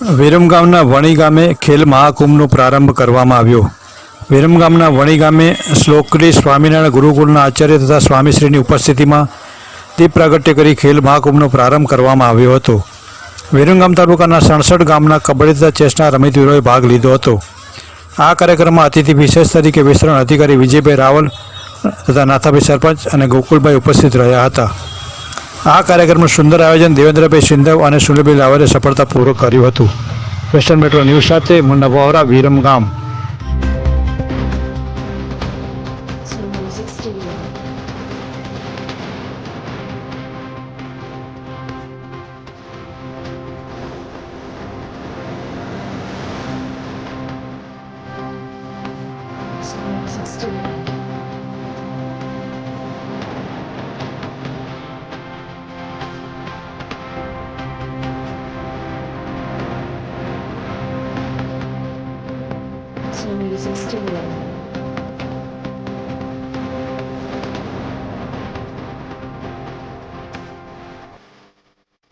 વિરમગામના વણી ગામે ખેલ મહાકુંભનો પ્રારંભ કરવામાં આવ્યો। વિરમગામના વણી ગામે શ્લોકડી સ્વામિનારાયણ ગુરુકુળના આચાર્ય તથા સ્વામીશ્રીની ઉપસ્થિતિમાં દીપ પ્રાગટ્ય કરી ખેલ મહાકુંભનો પ્રારંભ કરવામાં આવ્યો હતો। વિરમગામ તાલુકાના 67 ગામના કબડ્ડી તથા ચેસના રમતવીરોએ ભાગ લીધો હતો। આ કાર્યક્રમમાં અતિથિ વિશેષ તરીકે વિસ્તરણ અધિકારી વિજયભાઈ રાવલ તથા નાથાભાઈ સરપંચ અને ગોકુલભાઈ ઉપસ્થિત રહ્યા હતા। આ કાર્યક્રમનું સુંદર આયોજન દેવેન્દ્રભાઈ સિંધવ અને સુનિલભાઈ લાવરે સફળતાપૂર્વક કર્યું હતું। વેસ્ટર્ન મેટ્રો ન્યૂઝ સાથે Munna Vohra, Viramgam. Music Studio. Music Studio. Music Studio.